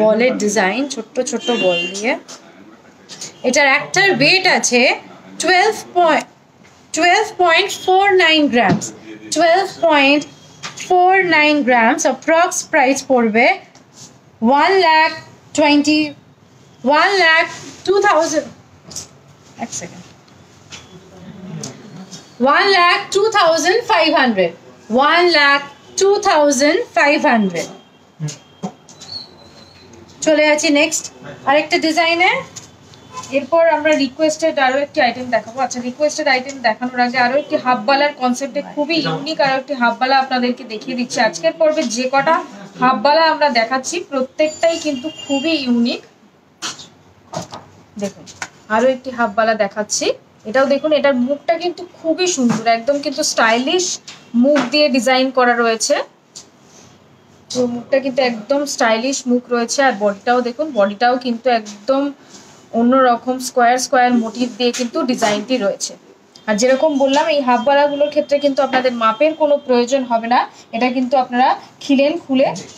বলের ডিজাইন, ছোট্ট ছোট্ট বল দিয়ে। এটার একটার ওয়েট আছে 12.49 গ্রামস। 12.49 গ্রামস, অ্যাপ্রক্স প্রাইস পড়বে 1,02,000। এক সেকেন্ড, 1,02,500। 1,02,500। চলে আছি নেক্সট আরেকটা ডিজাইনে। এরপর আমরা রিকোয়েস্টেড আরো একটি আইটেম দেখাবো। আচ্ছা, রিকোয়েস্টেড আইটেম দেখানোর আগে আরো একটি হাফবালার কনসেপ্টে খুবই ইউনিক আরো একটি হাফবালা আপনাদেরকে দেখিয়ে দিচ্ছি। আজকের পর্বে যে কটা হাফবালা আমরা দেখাচ্ছি প্রত্যেকটাই কিন্তু খুবই ইউনিক। দেখুন আরো একটি হাফবালা দেখাচ্ছি। এটাও দেখুন, এটার মুখটা কিন্তু খুবই সুন্দর, একদম কিন্তু স্টাইলিশ মুখ দিয়ে ডিজাইন করা রয়েছে। তো মুখটা কিন্তু একদম স্টাইলিশ মুখ রয়েছে। আর বডিটাও দেখুন, বডিটাও কিন্তু একদম অন্যরকম স্কোয়ার স্কোয়ার মোটিভ দিয়ে কিন্তু ডিজাইনটি রয়েছে। আর যেরকম বললাম এই হাফবালাগুলোর ক্ষেত্রে কিন্তু আপনাদের মাপের কোনো প্রয়োজন হবে না, এটা কিন্তু আপনারা খুলে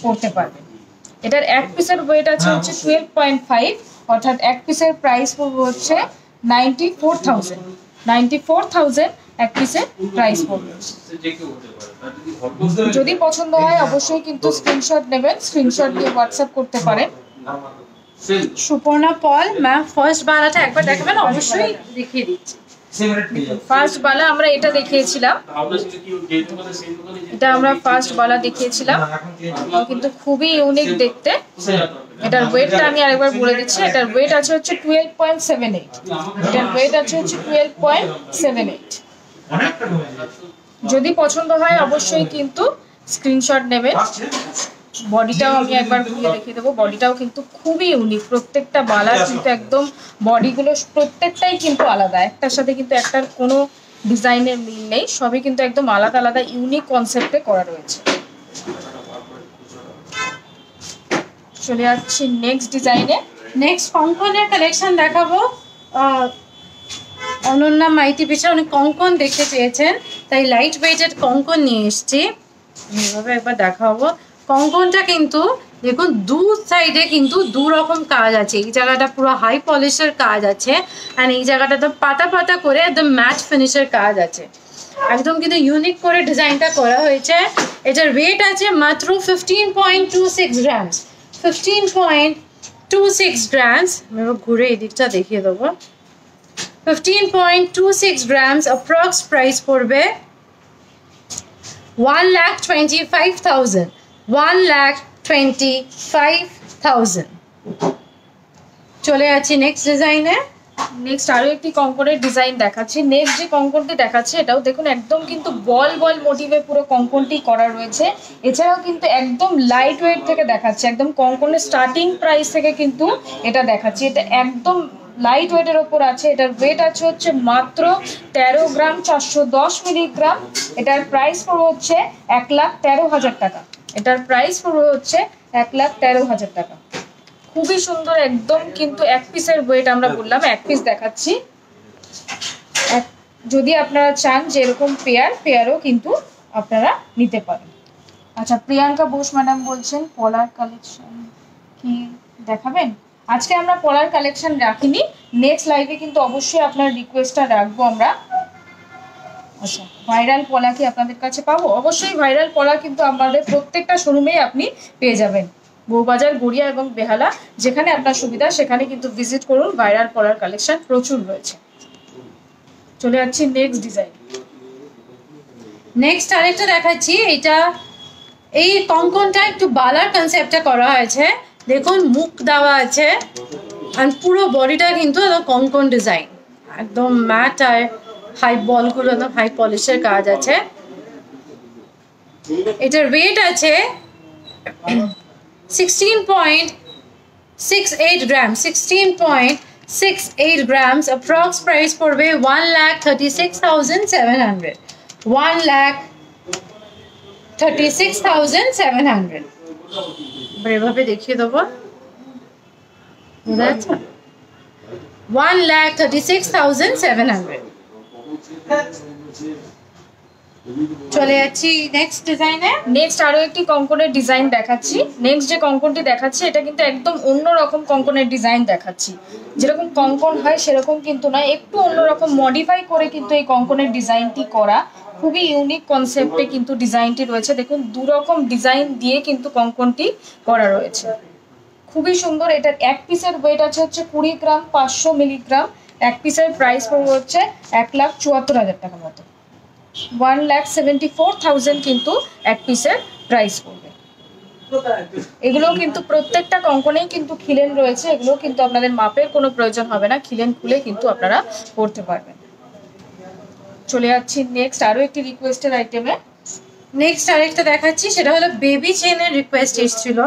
পরতে পারবেন। এটার এক পিসের ওয়েট আছে হচ্ছে 12.5, অর্থাৎ এক পিসের প্রাইস পড়বে হচ্ছে 94,000। 94,000 এক পিসের প্রাইস পড়বে। যদি পছন্দ হয় অবশ্যই কিন্তু স্ক্রিনশট নেবেন, স্ক্রিনশট দিয়ে হোয়াটসঅ্যাপ করতে পারেন। সুপর্ণা পল ম্যাম, ফার্স্ট বালাটা একবার দেখাবেন? অবশ্যই দেখিয়ে দিচ্ছি। ফার্স্ট বালা আমরা এটা দেখিয়েছিলাম, এটা আমরা ফার্স্ট বালা দেখিয়েছিলাম, কিন্তু খুবই ইউনিক দেখতে। এটার ওয়েটটা আমি আরেকবার বলে দিচ্ছি। এটার ওয়েট আছে হচ্ছে 12.78। এটার ওয়েট আছে হচ্ছে 12.78। যদি পছন্দ হয় অবশ্যই কিন্তু স্ক্রিনশট নেবেন। বডিটাও আমি একবার ঘুরিয়ে দেখিয়ে দেবো। বডিটাও কিন্তু খুবই ইউনিক, প্রত্যেকটা বালা কিন্তু একদম বডিগুলো প্রত্যেকটাই কিন্তু আলাদা, একটার সাথে কিন্তু একটার কোনো ডিজাইনের মিল নেই, সবই কিন্তু একদম আলাদা আলাদা ইউনিক কনসেপ্টে করা রয়েছে। চলে যাচ্ছি নেক্সট ডিজাইনে। নেক্সট কঙ্কনের কালেকশন দেখাবো। অনন্যা মাইতি পিছনে অনেক কঙ্কন দেখতে চেয়েছেন, তাই লাইট ওয়েটেড কঙ্কন নিয়ে এসছি। এইভাবে একবার দেখাবো। কঙ্কনটা কিন্তু দেখুন দু সাইডে কিন্তু দু রকম কাজ আছে। এই জায়গাটা পুরো হাই পলিশের কাজ আছে, আর এই জায়গাটা তো পাতা পাতা করে একদম ম্যাট ফিনিশের কাজ আছে। একদম কিন্তু ইউনিক করে ডিজাইনটা করা হয়েছে। এটার ওয়েট আছে মাত্র 15.26 গ্রামস। 15.26 গ্রামস। আমি ঘুরে এদিকটা দেখিয়ে দেবো। 15.26 গ্রামস, অ্যাপ্রক্স প্রাইস পড়বে 1,25,000। 1,25,000। চলে যাচ্ছি নেক্সট ডিজাইনে। নেক্সট আরো একটি কঙ্কনের ডিজাইন দেখাচ্ছি। নেক্সট যে কঙ্কনটি দেখাচ্ছি এটাও দেখুন একদম কিন্তু বল বল মোটিভে পুরো কঙ্কনটি করা রয়েছে। এছাড়াও কিন্তু একদম লাইট ওয়েট থেকে দেখাচ্ছে, একদম কঙ্কনের স্টার্টিং প্রাইস থেকে কিন্তু এটা দেখাচ্ছি। এটা একদম লাইট ওয়েটের ওপর আছে। এটার ওয়েট আছে হচ্ছে মাত্র 13 গ্রাম 410 মিলিগ্রাম। এটার প্রাইস পড়বে হচ্ছে 1,13,000 টাকা। এটার প্রাইস পড়বে হচ্ছে 1,13,000 টাকা। খুবই সুন্দর একদম, কিন্তু এক পিসের ওয়েট আমরা বললাম, এক পিস দেখাচ্ছি। যদি আপনারা চান যে এরকম পেয়ারও কিন্তু আপনারা নিতে পারেন। আচ্ছা, প্রিয়াঙ্কা বোস ম্যাডাম বলছেন পলার কালেকশন কি দেখাবেন? আজকে আমরা পলার কালেকশন রাখিনি, নেক্সট লাইভে কিন্তু অবশ্যই আপনার রিকোয়েস্টটা রাখবো আমরা। আচ্ছা, ভাইরাল পলা কি আপনাদের কাছে পাবো? অবশ্যই ভাইরাল পলা কিন্তু আমাদের প্রত্যেকটা শোরুমেই আপনি পেয়ে যাবেন। বউবাজার, গড়িয়া এবং বেহালা, যেখানে আপনার সুবিধা সেখানে কিন্তু ভিজিট করুন। ভাইরাল পলার কালেকশন প্রচুর রয়েছে। চলে যাচ্ছি নেক্সট ডিজাইন। নেক্সট আরেকটা দেখাচ্ছি। এটা এই কঙ্কনটা একটু বালার কনসেপ্টে করা হয়েছে। দেখুন মুখ দেওয়া আছে আর পুরো বডিটা কিন্তু কঙ্কন ডিজাইন, একদম ম্যাট আর হাই বলগুলো একদম হাই পলিশের কাজ আছে। এটার ওয়েট আছে 16.68 grams, 16.68 grams। অ্যাপ্রক্স প্রাইস পড়বে 1,36,700, 1,36,700। এভাবে দেখিয়ে দেবো, বুঝা যাচ্ছে? 1,36,700। চলে যাচ্ছি নেক্সট ডিজাইনে। নেক্সট আরো একটি কঙ্কনের ডিজাইন দেখাচ্ছি। নেক্সট যে কঙ্কনটি দেখাচ্ছি এটা কিন্তু একদম অন্যরকম কঙ্কনের ডিজাইন দেখাচ্ছি। যেরকম কঙ্কন হয় সেরকম কিন্তু নয়, একটু অন্যরকম মডিফাই করে কিন্তু এই কঙ্কনের ডিজাইনটি করা। খুবই ইউনিক কনসেপ্টে কিন্তু ডিজাইনটি রয়েছে। দেখুন দুরকম ডিজাইন দিয়ে কিন্তু কঙ্কনটি করা রয়েছে, খুবই সুন্দর। এটার এক পিসের ওয়েট আছে হচ্ছে 20 গ্রাম, 500 মিলিগ্রাম। এক পিসের প্রাইস পড়বে হচ্ছে 1,74,000 টাকার মতো, 1,74,000 কিন্তু এক পিসের প্রাইস পড়বে। এগুলো কিন্তু প্রত্যেকটা কঙ্কনেই কিন্তু খিলেন রয়েছে, এগুলো কিন্তু আপনাদের মাপের কোনো প্রয়োজন হবে না, খিলেন খুলে কিন্তু আপনারা পড়তে পারবেন। চলে যাচ্ছি নেক্সট আরো একটি রিকোয়েস্টের আইটেমে। নেক্সট আরেকটা দেখাচ্ছি, সেটা হলো বেবি চেনের রিকোয়েস্ট এসেছিল।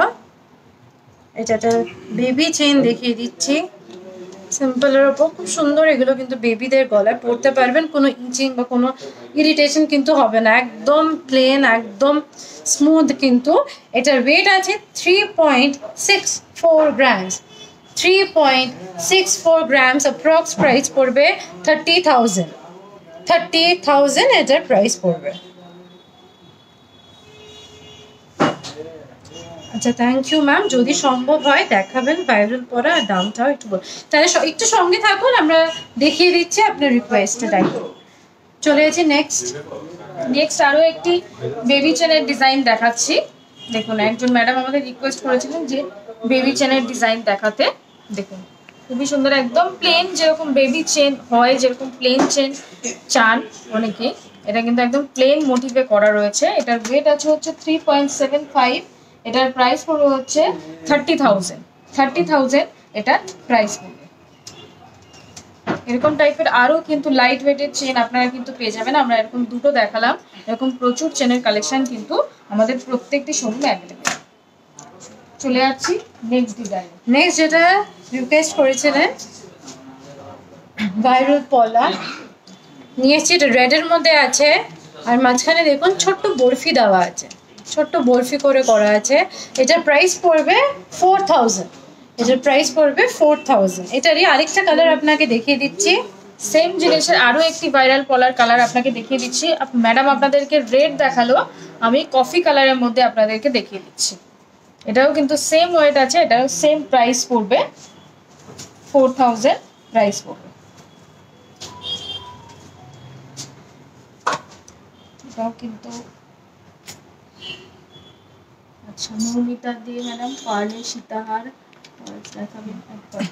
এটাতে বেবি চেন দেখিয়ে দিচ্ছি সিম্পলের ওপর, খুব সুন্দর। এগুলো কিন্তু বেবিদের গলায় পরতে পারবেন, কোনো ইচিং বা কোনো ইরিটেশন কিন্তু হবে না, একদম প্লেন, একদম স্মুথ। কিন্তু এটার ওয়েট আছে 3.64 গ্রামস, 3.64 গ্রামস। অ্যাপ্রক্স প্রাইস পড়বে 30,000, 30,000 এটার প্রাইস পড়বে। আচ্ছা, থ্যাংক ইউ ম্যাম। যদি সম্ভব হয় দেখাবেন ভাইরাল পরা, আর দামটাও একটু বল, তাহলে একটু সঙ্গে থাকুন, আমরা দেখিয়ে দিচ্ছি আপনার রিকোয়েস্টে। চলে যাচ্ছি নেক্সট আরো একটি বেবি চেনের ডিজাইন দেখাচ্ছি। দেখুন একজন ম্যাডাম আমাদের রিকোয়েস্ট করেছিলেন যে বেবি চেনের ডিজাইন দেখাতে। দেখুন খুবই সুন্দর, একদম প্লেন, যেরকম বেবি চেন হয়, যেরকম প্লেন চেন চান অনেকে, এটা কিন্তু একদম প্লেন মোটিভে করা রয়েছে। এটার ওয়েট আছে হচ্ছে 3.75। এটার প্রাইস পড়বে হচ্ছে 30,000, 30,000 এটার প্রাইস পড়বে। এরকম টাইপের আরো কিন্তু লাইট ওয়েটের চেন আপনারা কিন্তু পেয়ে যাবেন। আমরা এরকম দুটো দেখালাম, এরকম প্রচুর চেনের কালেকশন কিন্তু আমাদের প্রত্যেকটি শোরুমে অ্যাভেলেবেল। চলে যাচ্ছি নেক্সট ডিজাইন। নেক্সট যেটা রিকোয়েস্ট করেছিলেন ভাইরাল পলা নিয়ে এসেছি, এটা রেডের মধ্যে আছে, আর মাঝখানে দেখুন ছোট্ট বরফি দেওয়া আছে, ছোট্ট বরফি করে করা আছে। এটার প্রাইস পড়বে 4,000, এটার প্রাইস পড়বে 4,000। এটারই আরেকটা কালার আপনাকে দেখিয়ে দিচ্ছি। সেম জিনিসের আরো একটি ভাইরাল পলার কালার আপনাকে দেখিয়ে দিচ্ছি। ম্যাডাম আপনাদেরকে রেড দেখালো, আমি কফি কালারের মধ্যে আপনাদেরকে দেখিয়ে দিচ্ছি। এটাও কিন্তু সেম ওয়েট আছে, এটাও সেম প্রাইস পড়বে 4,000 প্রাইস পড়বে। এটাও কিন্তু আচ্ছা, মৌমিতা দিয়ে ম্যাডাম পার্লে সীতাহার দেখাবেন একবার।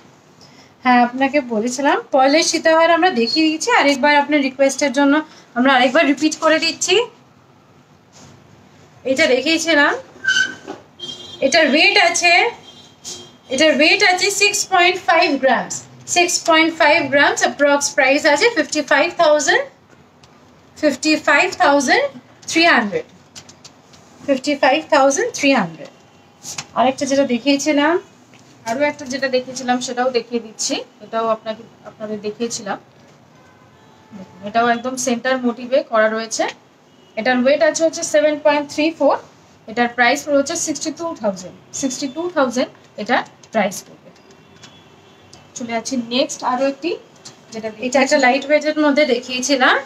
হ্যাঁ, আপনাকে বলেছিলাম পয়লের সীতাহার আমরা দেখিয়ে দিচ্ছি, আরেকবার আপনার রিকোয়েস্টের জন্য আমরা আরেকবার রিপিট করে দিচ্ছি। এটা দেখিয়েছিলাম, এটার ওয়েট আছে 6.5 গ্রামস, 6.5 গ্রামস। অ্যাপ্রক্স প্রাইস আছে 55,300, 55,300। আরেকটা যেটা দেখিয়েছিলাম, আরো একটা যেটা দেখিয়েছিলাম সেটাও দেখিয়ে দিচ্ছি। এটাও আপনাদের দেখিয়েছিলাম, এটাও একদম সেন্টার মোটিভে করা রয়েছে। এটার ওয়েট আছে হচ্ছে 7.34। এটার প্রাইস পড়বে হচ্ছে 62,000 এটা প্রাইস পড়বে। চলে যাচ্ছি নেক্সট আরো একটি, যেটা এটা একটা লাইট ওয়েটের মধ্যে দেখিয়েছিলাম,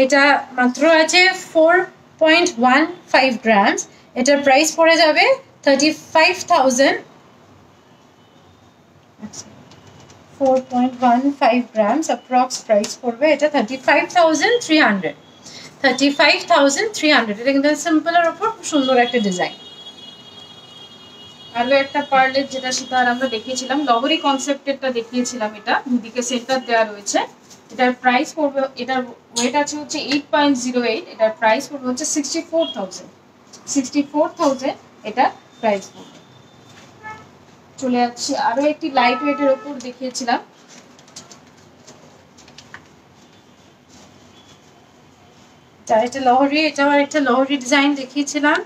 এটা মাত্র আছে 4.15 গ্রামস, এটার প্রাইস পড়ে যাবে 35,000। 4.15 গ্রামস অ্যাপ্রক্স প্রাইস পড়বে, এটা 35,300। 35,300, এটা কিন্তু সিম্পলের উপর খুব সুন্দর একটা ডিজাইন। আরো একটা পার্লের, যেটা সেটা আমরা দেখিয়েছিলাম লহরি কনসেপ্টেরটা দেখিয়েছিলাম, এটা দুদিকে সেন্টার দেওয়া রয়েছে। এটার প্রাইস পড়বে, এটার ওয়েট আছে হচ্ছে 8.08, এটার প্রাইস পড়বে হচ্ছে 64,000 এটা প্রাইস পড়বে। চলে যাচ্ছি আরো একটি লাইট ওয়েটের উপর দেখিয়েছিলাম, এটা লহরি, এটাও একটা লহরি ডিজাইন দেখিয়েছিলাম।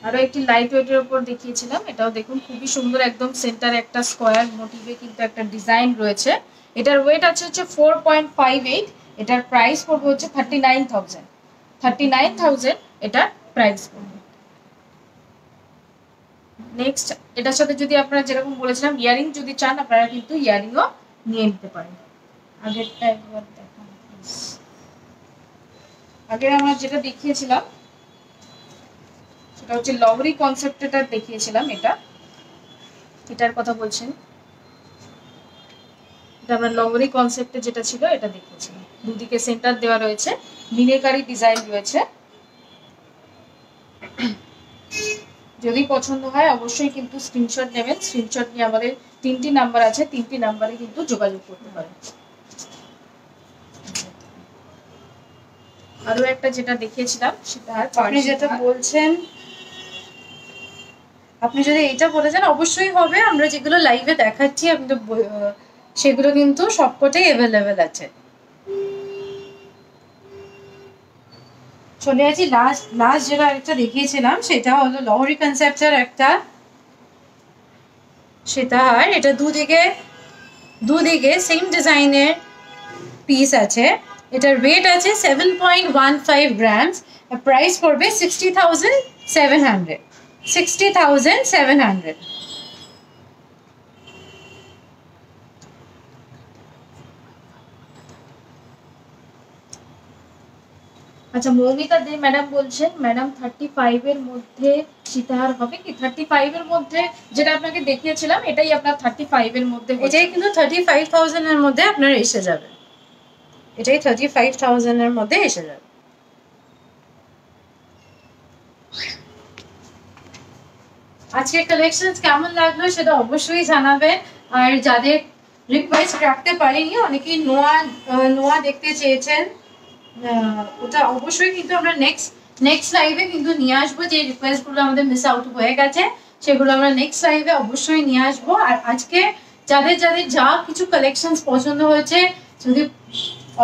আরো একটি লাইট ওয়েটের উপর দেখিয়েছিলাম, এটাও দেখুন খুবই সুন্দর, একদম সেন্টারে একটা স্কোয়ার মোটিভে কিন্তু একটা ডিজাইন রয়েছে। এটার ওয়েট আছে হচ্ছে 4.58, এটার প্রাইস পড়বে হচ্ছে 39,000 এটা প্রাইস পড়বে। নেক্সট, এটার সাথে যদি আপনারা যেরকম বলেছিলাম ইয়ারিং যদি চান, আপনারা কিন্তু ইয়ারিংও নিয়ে নিতে পারেন। আগেরটা একবার দেখান প্লিজ। আগে আমরা যেটা দেখিয়েছিলাম সেটা হচ্ছে লহরি কনসেপ্টটা দেখিয়েছিলাম, এটার কথা বলছেন, এটা আমরা লহরি কনসেপ্টে যেটা ছিল এটা দেখিয়েছিলাম। দুদিকে সেন্টার দেওয়া রয়েছে, মিনেকারি ডিজাইন রয়েছে। যদি পছন্দ হয় অবশ্যই কিন্তু স্ক্রিনশট নেবেন, স্ক্রিনশট নিয়ে আমাদের 3টি নাম্বার আছে, 3টি নাম্বারে কিন্তু যোগাযোগ করতে পারেন। আরো একটা যেটা দেখিয়েছিলাম সেটা আপনি যেটা বলছেন, আপনি যদি এটা বলে যান অবশ্যই হবে। আমরা যেগুলো লাইভে দেখাচ্ছি আপনি তো সেগুলো কিন্তু সবকটাই অ্যাভেলেবেল আছে। চলে আছি লাস্ট যেটা একটা দেখিয়েছিলাম, সেটা হলো লহরি কনসেপ্টের একটা সেতার। এটা দুদিকে সেম ডিজাইনের পিস আছে, এটার ওয়েট আছে 7.15 গ্রামস, প্রাইস পড়বে 60,700। 60,700। আচ্ছা, মৌমিতা দে ম্যাডাম বলছেন, ম্যাডাম 35 এর মধ্যে সীতাহার হবে কি? 35 এর মধ্যে যেটা আপনাকে দেখিয়েছিলাম এটাই আপনার 35 এর মধ্যে, এটাই কিন্তু 35,000 এর মধ্যে আপনার এসে যাবে, এটাই 35,000 এর মধ্যে এসে যাবে। আজকের কালেকশন কেমন লাগলো সেটা অবশ্যই জানাবেন। আর যাদের রিকোয়েস্ট রাখতে পারিনি, অনেকেই নোয়া দেখতে চেয়েছেন, ওটা অবশ্যই কিন্তু আমরা নেক্সট লাইভে কিন্তু নিয়ে আসবো। যে রিকোয়েস্ট গুলো আমাদের মিস আউট হয়ে গেছে সেগুলো আমরা নেক্সট লাইভে অবশ্যই নিয়ে আসবো। আর আজকে যাদের যা কিছু কালেকশনস পছন্দ হয়েছে, যদি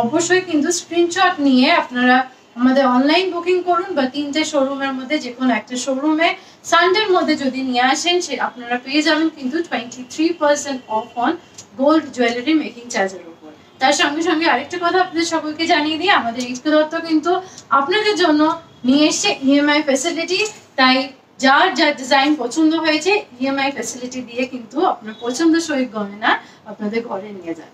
অবশ্যই কিন্তু স্ক্রিনশট নিয়ে আপনারা আমাদের অনলাইন বুকিং করুন, বা 3টে শোরুমের মধ্যে যে কোনো একটা শোরুমে সানডের মধ্যে যদি নিয়ে আসেন, সে আপনারা পেয়ে যাবেন কিন্তু 23% of on gold jewellery making চার্জের উপর। তার সঙ্গে সঙ্গে আরেকটা কথা আপনাদের সকলকে জানিয়ে দিই, আমাদের এইচকে দত্ত কিন্তু আপনাদের জন্য নিয়ে এসছে ইএমআই ফ্যাসিলিটি। তাই যার ডিজাইন পছন্দ হয়েছে ইএমআই ফ্যাসিলিটি দিয়ে কিন্তু আপনার পছন্দসই গয়না আপনাদের ঘরে নিয়ে যান।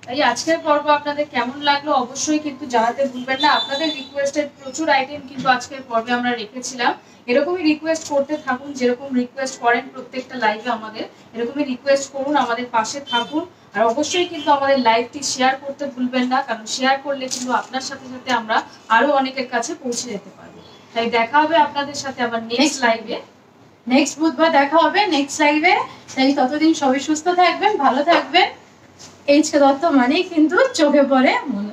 তাই আজকের পর্ব আপনাদের কেমন লাগলো অবশ্যই কিন্তু জানাতে ভুলবেন না। আপনাদের রিকোয়েস্টেড প্রচুর আইটেম কিন্তু আজকের পর্বে আমরা রেখেছিলাম। এরকমই রিকোয়েস্ট করতে থাকুন, যেরকম রিকোয়েস্ট করেন প্রত্যেকটা লাইভে আমাদের, এরকমই রিকোয়েস্ট করুন, আমাদের পাশে থাকুন। আর অবশ্যই কিন্তু আমাদের লাইভটি শেয়ার করতে ভুলবেন না, কারণ শেয়ার করলে কিন্তু আপনার সাথে সাথে আমরা আরো অনেকের কাছে পৌঁছে যেতে পারবো। তাই দেখা হবে আপনাদের সাথে আবার নেক্সট লাইভে, নেক্সট বুধবার দেখা হবে নেক্সট লাইভে। তাই ততদিন সবাই সুস্থ থাকবেন, ভালো থাকবেন। এইচকে দত্ত মানেই কিন্তু চোখে পড়ে মনে